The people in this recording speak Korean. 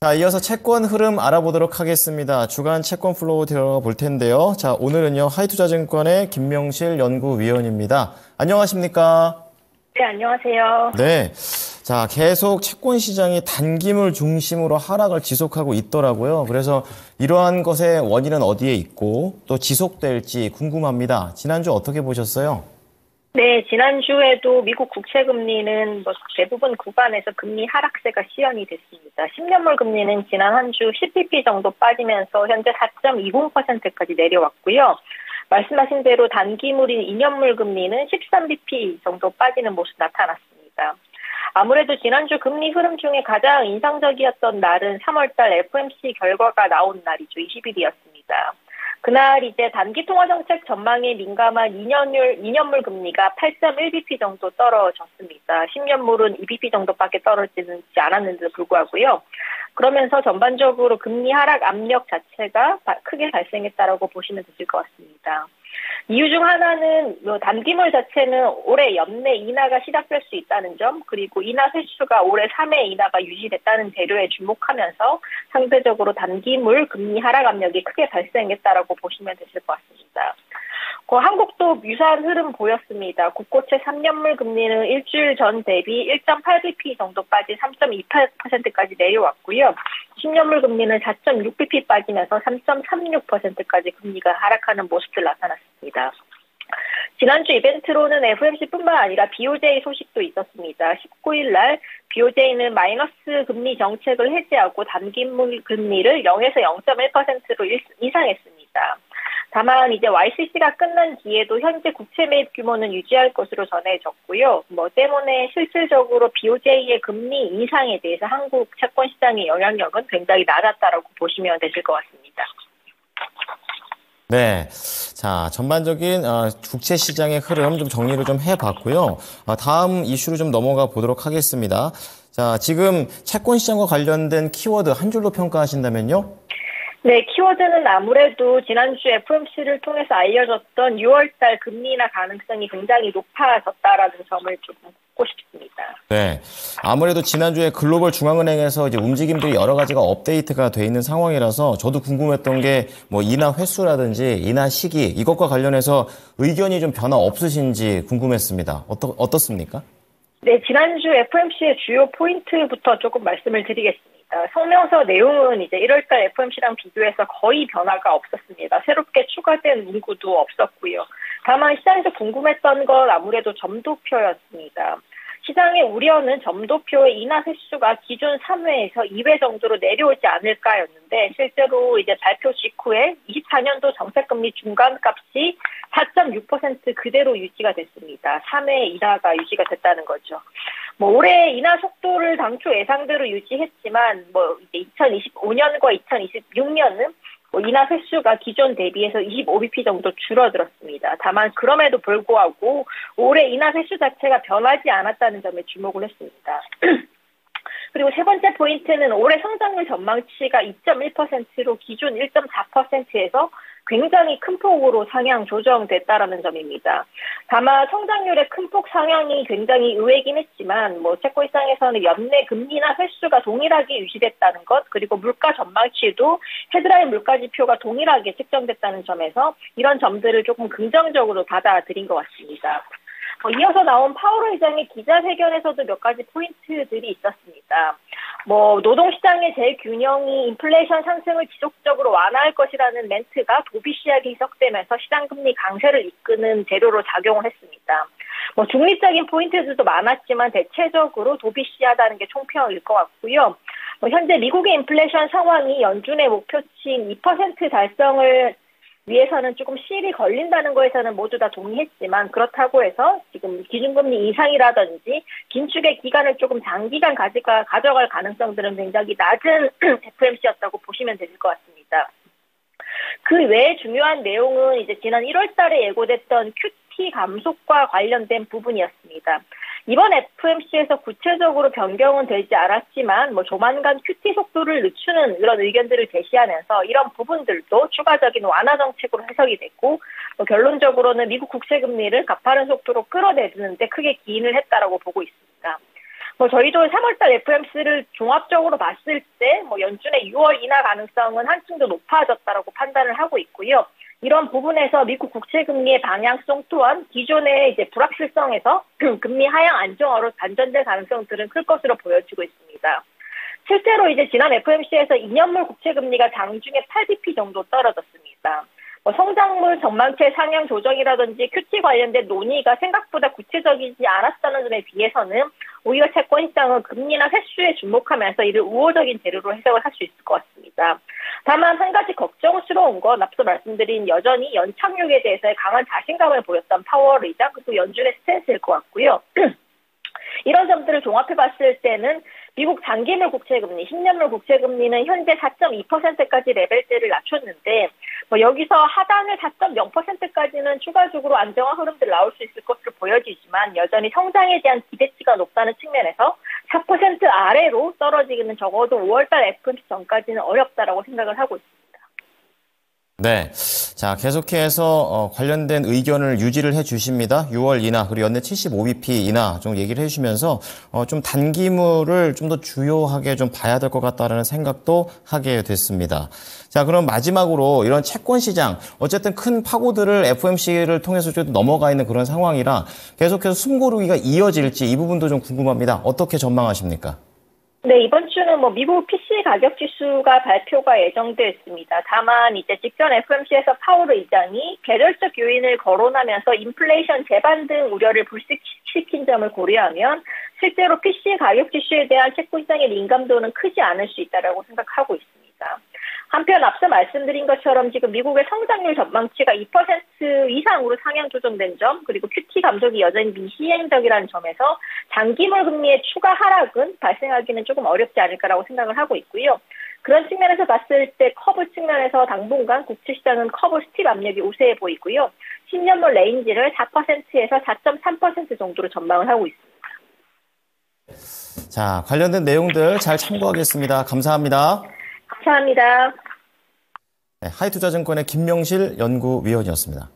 자, 이어서 채권 흐름 알아보도록 하겠습니다. 주간 채권 플로우 들어가 볼 텐데요. 자, 오늘은요, 하이투자증권의 김명실 연구위원입니다. 안녕하십니까? 네, 안녕하세요. 네. 자, 계속 채권 시장이 단기물 중심으로 하락을 지속하고 있더라고요. 그래서 이러한 것의 원인은 어디에 있고 또 지속될지 궁금합니다. 지난주 어떻게 보셨어요? 네, 지난주에도 미국 국채 금리는 대부분 구간에서 금리 하락세가 시현이 됐습니다. 10년물 금리는 지난 한 주 10bp 정도 빠지면서 현재 4.20%까지 내려왔고요. 말씀하신 대로 단기물인 2년물 금리는 13bp 정도 빠지는 모습 나타났습니다. 아무래도 지난주 금리 흐름 중에 가장 인상적이었던 날은 3월달 FOMC 결과가 나온 날이죠. 20일이었습니다. 그날 이제 단기 통화 정책 전망에 민감한 2년물 금리가 8.1bp 정도 떨어졌습니다. 10년물은 2bp 정도밖에 떨어지지 않았는데도 불구하고요. 그러면서 전반적으로 금리 하락 압력 자체가 크게 발생했다라고 보시면 되실 것 같습니다. 이유 중 하나는 단기물 자체는 올해 연내 인하가 시작될 수 있다는 점, 그리고 인하 횟수가 올해 3회 인하가 유지됐다는 재료에 주목하면서 상대적으로 단기물 금리 하락 압력이 크게 발생했다라고 보시면 되실 것 같습니다. 한국도 유사한 흐름 보였습니다. 국고채 3년물 금리는 일주일 전 대비 1.8bp 정도 빠진 3.28%까지 내려왔고요. 10년물 금리는 4.6bp 빠지면서 3.36%까지 금리가 하락하는 모습들 나타났습니다. 지난주 이벤트로는 FOMC뿐만 아니라 BOJ 소식도 있었습니다. 19일 날 BOJ는 마이너스 금리 정책을 해제하고 단기물 금리를 0에서 0.1%로 인상했습니다. 다만 이제 YCC가 끝난 뒤에도 현재 국채 매입 규모는 유지할 것으로 전해졌고요. 때문에 실질적으로 BOJ의 금리 인상에 대해서 한국 채권 시장의 영향력은 굉장히 낮았다라고 보시면 되실 것 같습니다. 네. 자, 전반적인 국채 시장의 흐름 좀 정리를 좀 해봤고요. 다음 이슈로 좀 넘어가 보도록 하겠습니다. 자, 지금 채권 시장과 관련된 키워드 한 줄로 평가하신다면요? 네, 키워드는 아무래도 지난주 FOMC를 통해서 알려졌던 6월달 금리 인하 가능성이 굉장히 높아졌다라는 점을 좀 꼽고 싶습니다. 네, 아무래도 지난주에 글로벌 중앙은행에서 이제 움직임들이 여러 가지가 업데이트가 돼 있는 상황이라서 저도 궁금했던 게 인하 횟수라든지 인하 시기 이것과 관련해서 의견이 좀 변화 없으신지 궁금했습니다. 어떻습니까? 네, 지난주 FOMC의 주요 포인트부터 조금 말씀을 드리겠습니다. 성명서 내용은 이제 1월달 FOMC랑 비교해서 거의 변화가 없었습니다. 새롭게 추가된 문구도 없었고요. 다만 시장에서 궁금했던 건 아무래도 점도표였습니다. 시장의 우려는 점도표의 인하 횟수가 기존 3회에서 2회 정도로 내려오지 않을까였는데 실제로 이제 발표 직후에 24년도 정책금리 중간값이 4.6% 그대로 유지가 됐습니다. 3회 인하가 유지가 됐다는 거죠. 올해 인하 속도를 당초 예상대로 유지했지만 이제 2025년과 2026년은 인하 횟수가 기존 대비해서 25bp 정도 줄어들었습니다. 다만 그럼에도 불구하고 올해 인하 횟수 자체가 변하지 않았다는 점에 주목을 했습니다. 그리고 세 번째 포인트는 올해 성장률 전망치가 2.1%로 기존 1.4%에서 굉장히 큰 폭으로 상향 조정됐다라는 점입니다. 다만 성장률의 큰 폭 상향이 굉장히 의외이긴 했지만 채권 시장에서는 연내 금리 인하 횟수가 동일하게 유지됐다는 것, 그리고 물가 전망치도 헤드라인 물가 지표가 동일하게 책정됐다는 점에서 이런 점들을 조금 긍정적으로 받아들인 것 같습니다. 이어서 나온 파월 의장의 기자회견에서도 몇 가지 포인트들이 있었습니다. 노동시장의 재균형이 인플레이션 상승을 지속적으로 완화할 것이라는 멘트가 도비시하게 해석되면서 시장금리 강세를 이끄는 재료로 작용을 했습니다. 중립적인 포인트들도 많았지만 대체적으로 도비시하다는 게 총평일 것 같고요. 현재 미국의 인플레이션 상황이 연준의 목표치인 2% 달성을 위해서는 조금 시일이 걸린다는 거에서는 모두 다 동의했지만 그렇다고 해서 지금 기준금리 인상이라든지 긴축의 기간을 조금 장기간 가져갈 가능성들은 굉장히 낮은 FOMC였다고 보시면 될 것 같습니다. 그 외에 중요한 내용은 이제 지난 1월 달에 예고됐던 QT 감속과 관련된 부분이었습니다. 이번 FOMC에서 구체적으로 변경은 되지 않았지만 조만간 QT 속도를 늦추는 이런 의견들을 제시하면서 이런 부분들도 추가적인 완화 정책으로 해석이 됐고 결론적으로는 미국 국채 금리를 가파른 속도로 끌어내리는데 크게 기인을 했다라고 보고 있습니다. 뭐 저희도 3월달 FOMC를 종합적으로 봤을 때 뭐 연준의 6월 인하 가능성은 한층 더 높아졌다라고 판단을 하고 있고요. 이런 부분에서 미국 국채 금리의 방향성 또한 기존의 이제 불확실성에서 금리 하향 안정화로 반전될 가능성들은 클 것으로 보여지고 있습니다. 실제로 이제 지난 FOMC에서 2년물 국채 금리가 장중에 8bp 정도 떨어졌습니다. 뭐 성장률 전망치 상향 조정이라든지 QT 관련된 논의가 생각보다 구체적이지 않았다는 점에 비해서는 오히려 채권 시장은 금리나 횟수에 주목하면서 이를 우호적인 재료로 해석을 할 수 있을 것 같습니다. 다만 한 가지 걱정스러운 건 앞서 말씀드린 여전히 연착륙에 대해서의 강한 자신감을 보였던 파월 의장 그리고 연준의 스탠스일 것 같고요. 이런 점들을 종합해 봤을 때는 미국 장기물 국채금리, 10년물 국채금리는 현재 4.2%까지 레벨대를 낮췄는데 뭐 여기서 하단을 4.0%까지는 추가적으로 안정화 흐름들 나올 수 있을 것으로 보여지지만 여전히 성장에 대한 기대치가 높다는 측면에서 4% 아래로 떨어지기는 적어도 5월달 FOMC 전까지는 어렵다라고 생각을 하고 있습니다. 네. 자, 계속해서 관련된 의견을 유지를 해 주십니다. 6월 인하, 그리고 연내 75bp 인하 좀 얘기를 해 주시면서 좀 단기물을 좀 더 주요하게 좀 봐야 될 것 같다라는 생각도 하게 됐습니다. 자, 그럼 마지막으로 이런 채권 시장, 어쨌든 큰 파고들을 FOMC를 통해서 좀 넘어가 있는 그런 상황이라 계속해서 숨고르기가 이어질지 이 부분도 좀 궁금합니다. 어떻게 전망하십니까? 네, 이번 주는 뭐 미국 PC 가격 지수가 발표가 예정돼 있습니다. 다만 이제 직전 FOMC에서 파월 의장이 계절적 요인을 거론하면서 인플레이션 재반등 우려를 불식시킨 점을 고려하면 실제로 PC 가격 지수에 대한 채권 시장의 민감도는 크지 않을 수 있다라고 생각하고 있습니다. 한편 앞서 말씀드린 것처럼 지금 미국의 성장률 전망치가 2% 이상으로 상향 조정된 점, 그리고 QT 감속이 여전히 미시행적이라는 점에서 장기물 금리의 추가 하락은 발생하기는 조금 어렵지 않을까라고 생각을 하고 있고요. 그런 측면에서 봤을 때 커브 측면에서 당분간 국채 시장은 커브 스틸 압력이 우세해 보이고요. 10년물 레인지를 4%에서 4.3% 정도로 전망을 하고 있습니다. 자, 관련된 내용들 잘 참고하겠습니다. 감사합니다. 감사합니다. 네, 하이투자증권의 김명실 연구위원이었습니다.